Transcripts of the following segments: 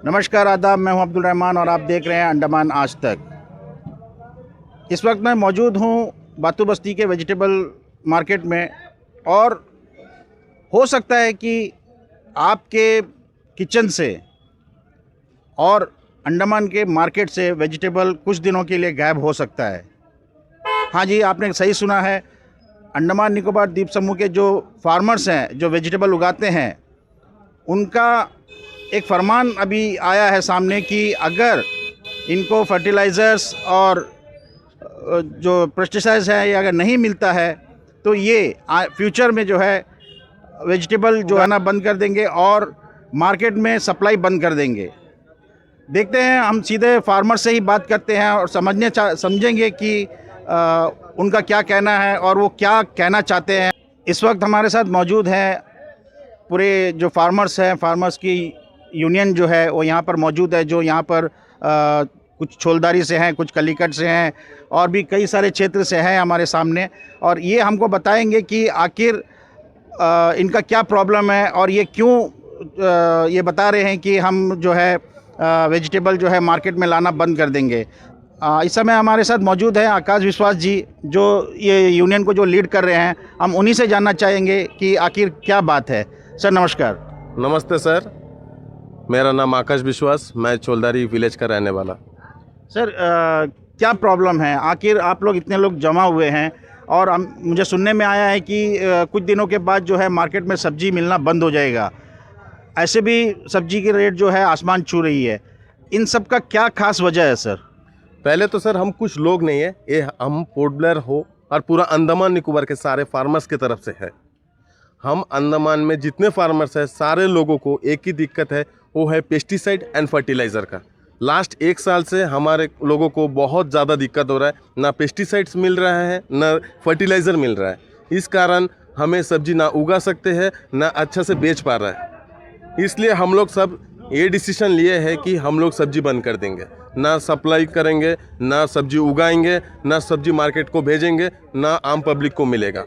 नमस्कार, आदाब। मैं हूं अब्दुल रहमान और आप देख रहे हैं अंडमान आज तक। इस वक्त मैं मौजूद हूं बातू बस्ती के वेजिटेबल मार्केट में और हो सकता है कि आपके किचन से और अंडमान के मार्केट से वेजिटेबल कुछ दिनों के लिए गायब हो सकता है। हाँ जी, आपने सही सुना है। अंडमान निकोबार द्वीप समूह के जो फार्मर्स हैं, जो वेजिटेबल उगाते हैं, उनका एक फरमान अभी आया है सामने कि अगर इनको फर्टिलाइज़र्स और जो पेस्टिसाइड्स हैं ये अगर नहीं मिलता है तो ये फ्यूचर में जो है वेजिटेबल जो है ना बंद कर देंगे और मार्केट में सप्लाई बंद कर देंगे। देखते हैं, हम सीधे फार्मर से ही बात करते हैं और समझेंगे कि उनका क्या कहना है और वो क्या कहना चाहते हैं। इस वक्त हमारे साथ मौजूद हैं पूरे जो फार्मर्स हैं, फार्मर्स की यूनियन जो है वो यहाँ पर मौजूद है, जो यहाँ पर कुछ छोलदारी से हैं, कुछ कलीकट से हैं और भी कई सारे क्षेत्र से हैं हमारे सामने। और ये हमको बताएंगे कि आखिर इनका क्या प्रॉब्लम है और ये क्यों ये बता रहे हैं कि हम जो है वेजिटेबल जो है मार्केट में लाना बंद कर देंगे। इस समय हमारे साथ मौजूद हैं आकाश विश्वास जी, जो ये यूनियन को जो लीड कर रहे हैं। हम उन्हीं से जानना चाहेंगे कि आखिर क्या बात है। सर नमस्कार। नमस्ते सर, मेरा नाम आकाश विश्वास, मैं छोलदारी विलेज का रहने वाला। सर क्या प्रॉब्लम है? आखिर आप लोग इतने लोग जमा हुए हैं और मुझे सुनने में आया है कि कुछ दिनों के बाद जो है मार्केट में सब्ज़ी मिलना बंद हो जाएगा। ऐसे भी सब्ज़ी की रेट जो है आसमान छू रही है। इन सब का क्या खास वजह है सर? पहले तो सर हम कुछ लोग नहीं है, ये हम पोर्ट ब्लेयर हो और पूरा अंडमान निकोबार के सारे फार्मर्स की तरफ से है। हम अंडमान में जितने फार्मर्स हैं सारे लोगों को एक ही दिक्कत है, वो है पेस्टिसाइड एंड फर्टिलाइज़र का। लास्ट 1 साल से हमारे लोगों को बहुत ज़्यादा दिक्कत हो रहा है, ना पेस्टिसाइड्स मिल रहा है ना फर्टिलाइज़र मिल रहा है। इस कारण हमें सब्जी ना उगा सकते हैं ना अच्छा से बेच पा रहा है। इसलिए हम लोग सब ये डिसीजन लिए है कि हम लोग सब्जी बंद कर देंगे, ना सप्लाई करेंगे, ना सब्जी उगाएंगे, ना सब्जी मार्केट को भेजेंगे, ना आम पब्लिक को मिलेगा।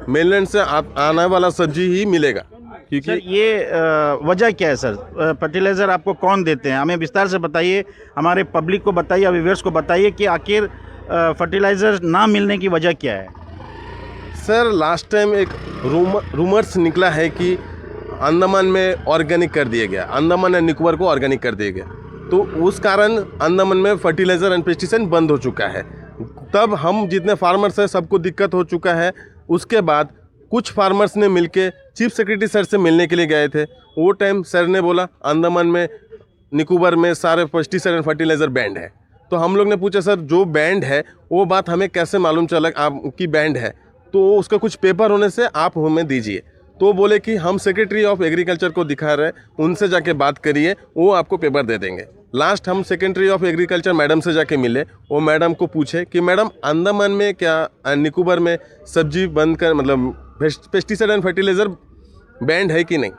मेनलैंड से आने वाला सब्जी ही मिलेगा। क्योंकि सर ये वजह क्या है सर? फर्टिलाइज़र आपको कौन देते हैं? हमें विस्तार से बताइए, हमारे पब्लिक को बताइए, व्यूअर्स को बताइए कि आखिर फर्टिलाइज़र ना मिलने की वजह क्या है। सर लास्ट टाइम एक रूमर्स निकला है कि अंडमान में ऑर्गेनिक कर दिया गया, अंडमान एंड निकोबार को ऑर्गेनिक कर दिया गया, तो उस कारण अंडमान में फर्टिलाइज़र एंड पेस्टिसाइड बंद हो चुका है। तब हम जितने फार्मर्स हैं सबको दिक्कत हो चुका है। उसके बाद कुछ फार्मर्स ने मिलके चीफ सेक्रेटरी सर से मिलने के लिए गए थे। वो टाइम सर ने बोला अंडमान में निकोबार में सारे पेस्टिसाइड एंड फर्टिलाइज़र बैंड है। तो हम लोग ने पूछा सर जो बैंड है वो बात हमें कैसे मालूम चला आपकी बैंड है, तो उसका कुछ पेपर होने से आप हमें दीजिए। तो बोले कि हम सेक्रेटरी ऑफ एग्रीकल्चर को दिखा रहे हैं, उनसे जाके बात करिए, वो आपको पेपर दे देंगे। लास्ट हम सेक्रेटरी ऑफ एग्रीकल्चर मैडम से जाके मिले। वो मैडम को पूछे कि मैडम अंडमान में क्या निकोबार में सब्जी बंद कर मतलब पेस्टिसाइड एंड फर्टिलाइज़र बैंड है कि नहीं।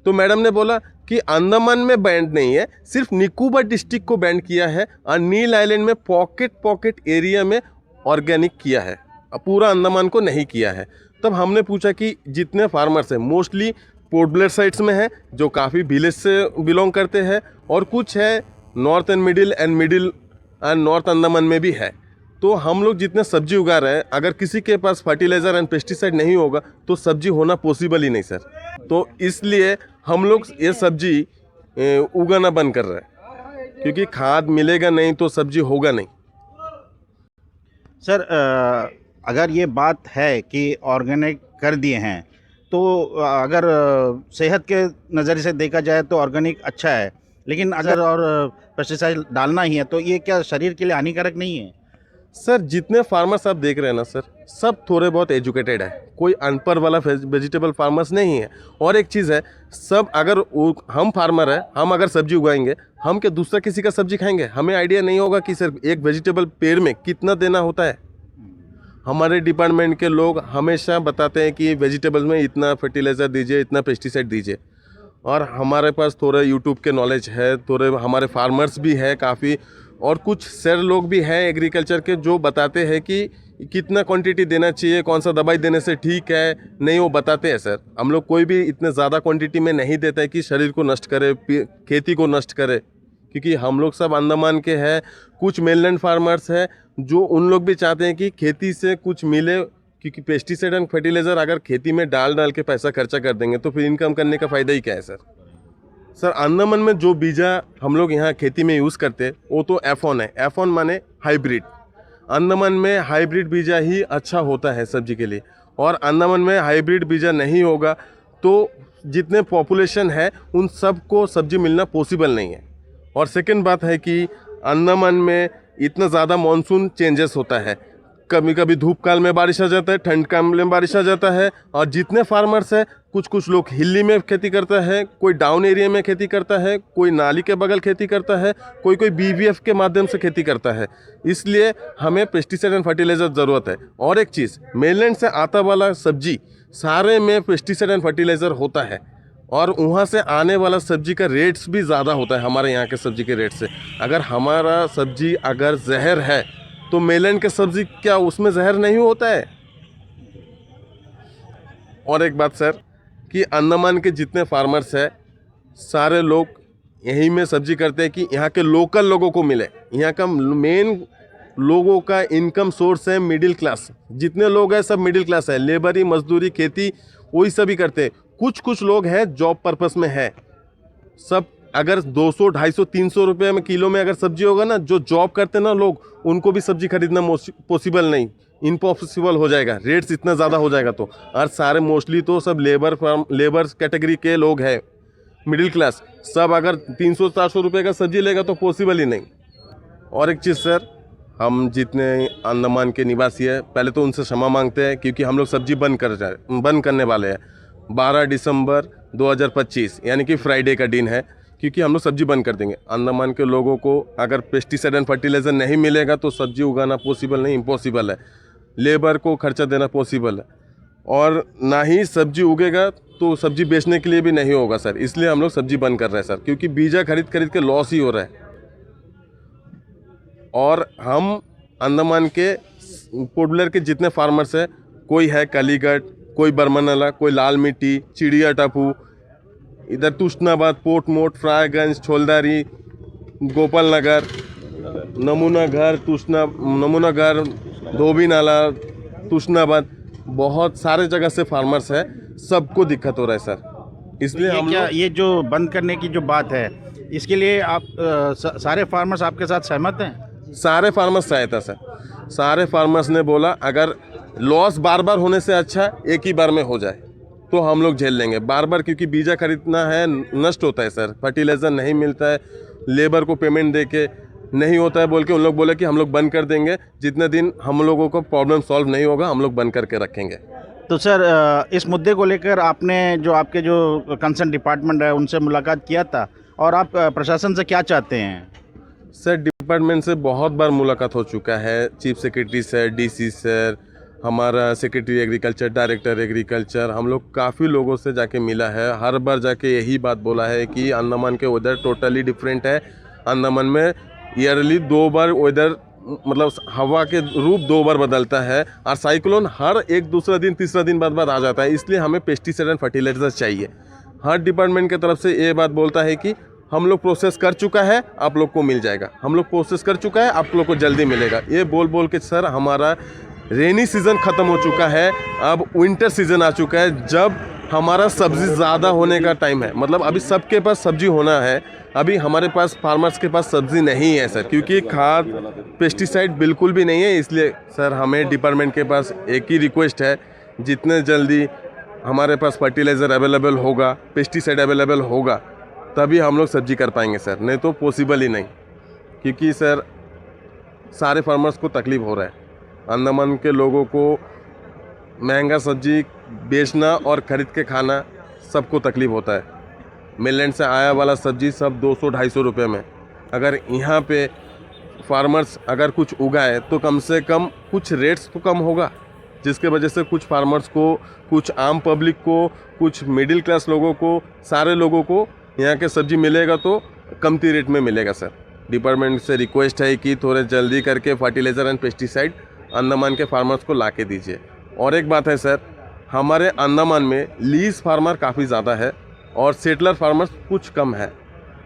तो मैडम ने बोला कि अंडमान में बैंड नहीं है, सिर्फ निकोबार डिस्ट्रिक्ट को बैंड किया है और नील आइलैंड में पॉकेट एरिया में ऑर्गेनिक किया है, पूरा अंडमान को नहीं किया है। तब हमने पूछा कि जितने फार्मर्स हैं मोस्टली पोर्ट ब्लेयर साइड्स में हैं, जो काफ़ी विलेज से बिलोंग करते हैं, और कुछ है north and middle and north Andaman में भी है। तो हम लोग जितने सब्जी उगा रहे हैं, अगर किसी के पास फर्टिलाइज़र एंड पेस्टिसाइड नहीं होगा तो सब्जी होना पॉसिबल ही नहीं सर। तो इसलिए हम लोग ये सब्जी उगाना बंद कर रहे हैं, क्योंकि खाद मिलेगा नहीं तो सब्जी होगा नहीं। सर अगर ये बात है कि ऑर्गेनिक कर दिए हैं तो अगर सेहत के नज़रिए से देखा जाए तो ऑर्गेनिक अच्छा है, लेकिन अगर और पेस्टिसाइड डालना ही है तो ये क्या शरीर के लिए हानिकारक नहीं है? सर जितने फार्मर्स आप देख रहे हैं ना सर, सब थोड़े बहुत एजुकेटेड है, कोई अनपढ़ वाला वेजिटेबल फार्मर्स नहीं है। और एक चीज़ है, सब अगर हम फार्मर है, हम अगर सब्जी उगाएंगे, हम क्या दूसरा किसी का सब्जी खाएंगे? हमें आइडिया नहीं होगा कि सर एक वेजिटेबल पेड़ में कितना देना होता है। हमारे डिपार्टमेंट के लोग हमेशा बताते हैं कि वेजिटेबल्स में इतना फर्टिलाइज़र दीजिए, इतना पेस्टिसाइड दीजिए। और हमारे पास थोड़ा यूट्यूब के नॉलेज है, थोड़े हमारे फार्मर्स भी है काफ़ी, और कुछ सर लोग भी हैं एग्रीकल्चर के जो बताते हैं कि कितना क्वांटिटी देना चाहिए, कौन सा दवाई देने से ठीक है नहीं, वो बताते हैं सर। हम लोग कोई भी इतने ज़्यादा क्वांटिटी में नहीं देता है कि शरीर को नष्ट करे, खेती को नष्ट करे, क्योंकि हम लोग सब अंडमान के हैं। कुछ मेनलैंड फार्मर्स हैं जो उन लोग भी चाहते हैं कि खेती से कुछ मिले, क्योंकि पेस्टिसाइड एंड फर्टिलाइज़र अगर खेती में डाल के पैसा खर्चा कर देंगे तो फिर इनकम करने का फ़ायदा ही क्या है सर। सर अंडमान में जो बीजा हम लोग यहाँ खेती में यूज़ करते हैं वो तो F1 है। F1 माने हाइब्रिड। अंडमान में हाइब्रिड बीजा ही अच्छा होता है सब्जी के लिए, और अंडमान में हाइब्रिड बीजा नहीं होगा तो जितने पॉपुलेशन है उन सबको सब्जी मिलना पॉसिबल नहीं है। और सेकंड बात है कि अंडमान में इतना ज़्यादा मानसून चेंजेस होता है, कभी कभी धूप काल में बारिश आ जाता है, ठंड काल में बारिश आ जाता है। और जितने फार्मर्स हैं, कुछ लोग हिली में खेती करता है, कोई डाउन एरिया में खेती करता है, कोई नाली के बगल खेती करता है, कोई BVF के माध्यम से खेती करता है। इसलिए हमें पेस्टिसाइड एंड फर्टिलाइज़र ज़रूरत है। और एक चीज़, मेनलैंड से आता वाला सब्जी सारे में पेस्टिसाइड एंड फर्टिलाइज़र होता है, और वहाँ से आने वाला सब्जी का रेट्स भी ज़्यादा होता है हमारे यहाँ के सब्जी के रेट से। अगर हमारा सब्जी अगर जहर है तो मेनलैंड के सब्जी क्या उसमें जहर नहीं होता है? और एक बात सर कि अंडमान के जितने फार्मर्स हैं सारे लोग यहीं में सब्जी करते हैं कि यहाँ के लोकल लोगों को मिले। यहाँ का मेन लोगों का इनकम सोर्स है मिडिल क्लास। जितने लोग हैं सब मिडिल क्लास है, लेबरी, मजदूरी, खेती वही सभी करते हैं। कुछ लोग हैं जॉब पर्पस में है। सब अगर 200, 250, 300 रुपये में किलो में अगर सब्जी होगा ना, जो जॉब करते ना लोग, उनको भी सब्जी खरीदना पॉसिबल नहीं, इम्पॉसिबल हो जाएगा, रेट्स इतना ज़्यादा हो जाएगा तो। और सारे मोस्टली तो सब लेबर कैटेगरी के लोग हैं, मिडिल क्लास। सब अगर 300-400 रुपये का सब्जी लेगा तो पॉसिबल ही नहीं। और एक चीज़ सर, हम जितने अंडमान के निवासी हैं पहले तो उनसे क्षमा मांगते हैं, क्योंकि हम लोग सब्जी बंद करने वाले हैं 12 दिसंबर 2025, यानी कि फ्राइडे का दिन है, क्योंकि हम लोग सब्जी बंद कर देंगे। अंडमान के लोगों को अगर पेस्टिसाइड एंड फर्टिलाइज़र नहीं मिलेगा तो सब्जी उगाना पॉसिबल नहीं, इम्पॉसिबल है। लेबर को खर्चा देना पॉसिबल है, और ना ही सब्जी उगेगा तो सब्जी बेचने के लिए भी नहीं होगा सर। इसलिए हम लोग सब्जी बंद कर रहे हैं सर, क्योंकि बीजा खरीद के लॉस ही हो रहा है। और हम अंडमान के पोर्टब्लेयर के जितने फार्मर्स हैं, कोई है कालीगढ़, कोई बरमनाला, कोई लाल मिट्टी, चिड़िया टापू, इधर तुष्णाबाद, पोर्टमोट, फ्रायगंज, छोलदारी, गोपाल नगर, नमूना घर, धोबी नाला, तुष्णाबाद, बहुत सारे जगह से फार्मर्स है, सबको दिक्कत हो रहा है सर। इसलिए हम क्या ये जो बंद करने की जो बात है, इसके लिए आप सारे फार्मर्स आपके साथ सहमत हैं? सारे फार्मर्स सहायता सर। सारे फार्मर्स ने बोला अगर लॉस बार बार होने से अच्छा एक ही बार में हो जाए तो हम लोग झेल लेंगे। बार बार क्योंकि बीजा खरीदना है, नष्ट होता है सर, फर्टिलाइज़र नहीं मिलता है, लेबर को पेमेंट दे के नहीं होता है बोल के उन लोग बोले कि हम लोग बंद कर देंगे। जितने दिन हम लोगों को प्रॉब्लम सॉल्व नहीं होगा हम लोग बंद करके रखेंगे। तो सर इस मुद्दे को लेकर आपने जो आपके जो कंसर्न डिपार्टमेंट है उनसे मुलाकात किया था, और आप प्रशासन से क्या चाहते हैं? सर डिपार्टमेंट से बहुत बार मुलाकात हो चुका है, chief secretary sir, DC sir, हमारा सेक्रेटरी एग्रीकल्चर, डायरेक्टर एग्रीकल्चर, हम लोग काफ़ी लोगों से जाके मिला है। हर बार जाके यही बात बोला है कि अंडमान के वेदर टोटली डिफरेंट है। अंडमान में ईयरली 2 बार वेदर, मतलब हवा के रूप 2 बार बदलता है, और साइक्लोन हर एक दूसरा दिन तीसरा दिन बाद आ जाता है। इसलिए हमें पेस्टिसाइड एंड फर्टिलाइजर चाहिए। हर डिपार्टमेंट की तरफ से ये बात बोलता है कि हम लोग प्रोसेस कर चुका है, आप लोग को मिल जाएगा, हम लोग प्रोसेस कर चुका है, आप लोग को जल्दी मिलेगा। ये बोल के सर हमारा रेनी सीज़न ख़त्म हो चुका है, अब विंटर सीज़न आ चुका है, जब हमारा सब्ज़ी ज़्यादा होने का टाइम है। मतलब अभी सबके पास सब्ज़ी होना है, अभी हमारे पास फार्मर्स के पास सब्ज़ी नहीं है सर, क्योंकि खाद पेस्टिसाइड बिल्कुल भी नहीं है। इसलिए सर हमें डिपार्टमेंट के पास एक ही रिक्वेस्ट है, जितने जल्दी हमारे पास फर्टिलाइज़र अवेलेबल होगा, पेस्टिसाइड अवेलेबल होगा, तभी हम लोग सब्जी कर पाएंगे सर, नहीं तो पॉसिबल ही नहीं। क्योंकि सर सारे फार्मर्स को तकलीफ़ हो रहा है। अंडमान के लोगों को महंगा सब्जी बेचना और ख़रीद के खाना सबको तकलीफ़ होता है। मेनलैंड से आया वाला सब्जी सब 200-250 रुपये में। अगर यहाँ पे फार्मर्स अगर कुछ उगाए तो कम से कम कुछ रेट्स तो कम होगा, जिसके वजह से कुछ फार्मर्स को, कुछ आम पब्लिक को, कुछ मिडिल क्लास लोगों को, सारे लोगों को यहाँ के सब्जी मिलेगा तो कमती रेट में मिलेगा सर। डिपार्टमेंट से रिक्वेस्ट है कि थोड़े जल्दी करके फर्टिलाइज़र एंड पेस्टिसाइड अंडमान के फार्मर्स को ला के दीजिए। और एक बात है सर, हमारे अंडमान में लीज फार्मर काफ़ी ज़्यादा है और सेटलर फार्मर्स कुछ कम है।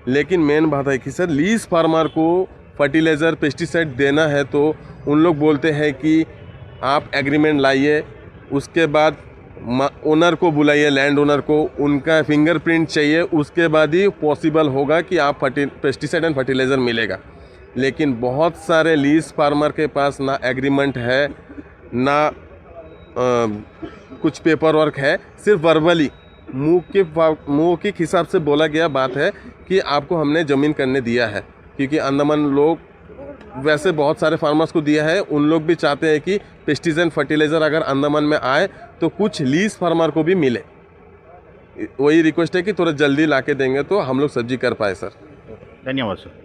लेकिन मेन बात है कि सर लीज फार्मर को फर्टिलाइज़र पेस्टिसाइड देना है तो उन लोग बोलते हैं कि आप एग्रीमेंट लाइए, उसके बाद ओनर को बुलाइए, लैंड ओनर को, उनका फिंगरप्रिंट चाहिए, उसके बाद ही पॉसिबल होगा कि आप पेस्टिसाइड एंड फर्टिलाइज़र मिलेगा। लेकिन बहुत सारे लीज फार्मर के पास ना एग्रीमेंट है, ना कुछ पेपर वर्क है, सिर्फ वर्बली मुँह के हिसाब से बोला गया बात है कि आपको हमने ज़मीन करने दिया है। क्योंकि अंडमान लोग वैसे बहुत सारे फार्मर्स को दिया है, उन लोग भी चाहते हैं कि पेस्टिसाइड फर्टिलाइज़र अगर अंडमान में आए तो कुछ लीज फार्मर को भी मिले। वही रिक्वेस्ट है कि थोड़ा जल्दी ला के देंगे तो हम लोग सब्जी कर पाए सर। धन्यवाद सर।